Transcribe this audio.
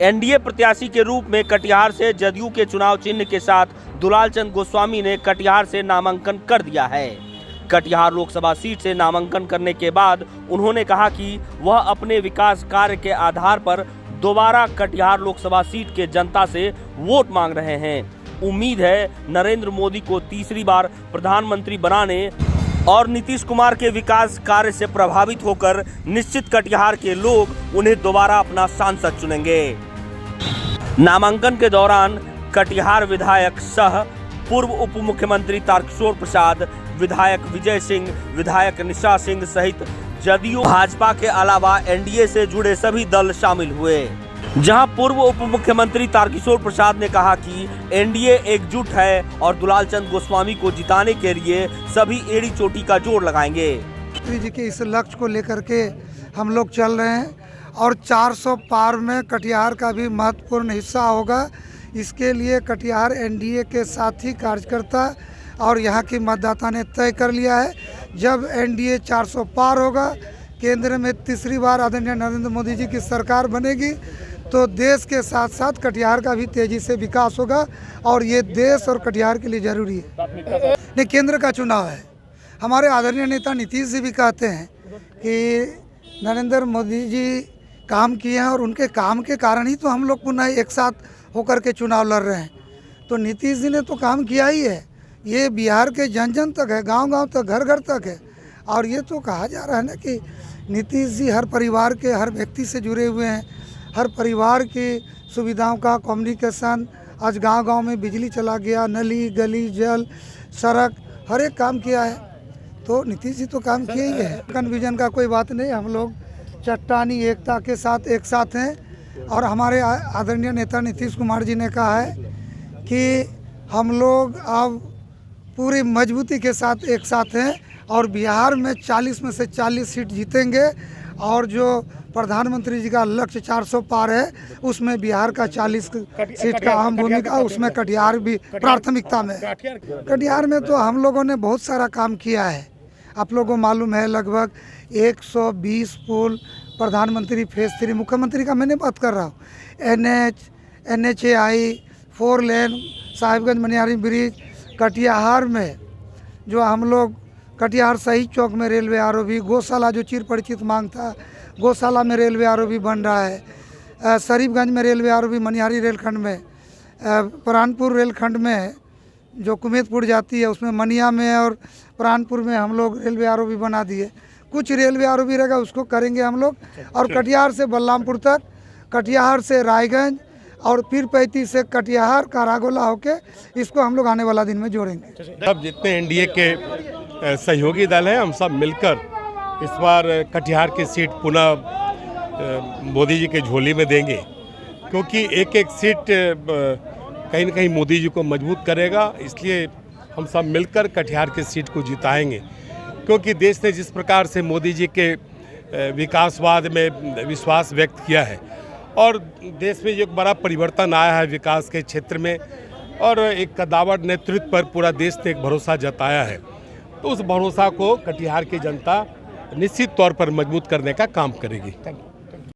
NDA प्रत्याशी के रूप में कटिहार से जदयू के चुनाव चिन्ह के साथ दुलालचंद गोस्वामी ने कटिहार से नामांकन कर दिया है। कटिहार लोकसभा सीट से नामांकन करने के बाद उन्होंने कहा कि वह अपने विकास कार्य के आधार पर दोबारा कटिहार लोकसभा सीट के जनता से वोट मांग रहे हैं। उम्मीद है नरेंद्र मोदी को तीसरी बार प्रधानमंत्री बनाने और नीतीश कुमार के विकास कार्य से प्रभावित होकर निश्चित कटिहार के लोग उन्हें दोबारा अपना सांसद चुनेंगे। नामांकन के दौरान कटिहार विधायक सह पूर्व उप मुख्यमंत्री तारकिशोर प्रसाद, विधायक विजय सिंह, विधायक निशा सिंह सहित जदयू भाजपा के अलावा एनडीए से जुड़े सभी दल शामिल हुए। जहां पूर्व उप मुख्यमंत्री तारकिशोर प्रसाद ने कहा कि एनडीए एकजुट है और दुलालचंद गोस्वामी को जिताने के लिए सभी एड़ी चोटी का जोर लगाएंगे। जी के इस लक्ष्य को लेकर के हम लोग चल रहे हैं और 400 पार में कटिहार का भी महत्वपूर्ण हिस्सा होगा। इसके लिए कटिहार एनडीए के साथी कार्यकर्ता और यहाँ की मतदाता ने तय कर लिया है, जब एनडीए 400 पार होगा, केंद्र में तीसरी बार आदरणीय नरेंद्र मोदी जी की सरकार बनेगी, तो देश के साथ साथ कटिहार का भी तेज़ी से विकास होगा और ये देश और कटिहार के लिए ज़रूरी है। नहीं, केंद्र का चुनाव है। हमारे आदरणीय नेता नीतीश जी भी कहते हैं कि नरेंद्र मोदी जी काम किए हैं और उनके काम के कारण ही तो हम लोग पुनः एक साथ होकर के चुनाव लड़ रहे हैं। तो नीतीश जी ने तो काम किया ही है, ये बिहार के जन जन तक है, गांव-गांव तक, घर घर तक है। और ये तो कहा जा रहा है ना कि नीतीश जी हर परिवार के हर व्यक्ति से जुड़े हुए हैं, हर परिवार की सुविधाओं का कम्युनिकेशन, आज गांव-गांव में बिजली चला गया, नली गली जल सड़क हर एक काम किया है। तो नीतीश जी तो काम किए ही है। कन्फ्यूजन का कोई बात नहीं, हम लोग चट्टानी एकता के साथ एक साथ हैं और हमारे आदरणीय नेता नीतीश कुमार जी ने कहा है कि हम लोग अब पूरी मजबूती के साथ एक साथ हैं और बिहार में 40 में से 40 सीट जीतेंगे और जो प्रधानमंत्री जी का लक्ष्य 400 पार है, उसमें बिहार का 40 सीट का अहम भूमिका, उसमें कटिहार भी प्राथमिकता में। कटिहार में तो हम लोगों ने बहुत सारा काम किया है। आप लोगों को मालूम है, लगभग 120 पुल, प्रधानमंत्री फेज 3, मुख्यमंत्री का मैंने बात कर रहा हूँ, NH, NHAI, 4 लेन, साहिबगंज मनिहारी ब्रिज, कटिहार में जो हम लोग कटिहार शहीद चौक में रेलवे आरओबी, गौशाला जो चिर परिचित मांग था, गौशाला में रेलवे आरओबी बन रहा है, शरीफगंज में रेलवे आरओबी, मनिहारी रेलखंड में, प्राणपुर रेलखंड में जो कुमेतपुर जाती है उसमें मनिया में और प्राणपुर में हम लोग रेलवे आरओबी बना दिए। कुछ रेलवे आरओबी रहेगा उसको करेंगे हम लोग। और कटिहार से बलरामपुर तक, कटिहार से रायगंज और फिर 35 से कटिहार कारागोला होके इसको हम लोग आने वाला दिन में जोड़ेंगे। अब जितने एनडीए के सहयोगी दल हैं, हम सब मिलकर इस बार कटिहार की सीट पुनः मोदी जी के झोली में देंगे, क्योंकि एक एक सीट कहीं न कहीं मोदी जी को मजबूत करेगा। इसलिए हम सब मिलकर कटिहार की सीट को जिताएंगे, क्योंकि देश ने जिस प्रकार से मोदी जी के विकासवाद में विश्वास व्यक्त किया है और देश में एक बड़ा परिवर्तन आया है विकास के क्षेत्र में और एक कद्दावर नेतृत्व पर पूरा देश ने एक भरोसा जताया है, तो उस भरोसा को कटिहार की जनता निश्चित तौर पर मजबूत करने का काम करेगी।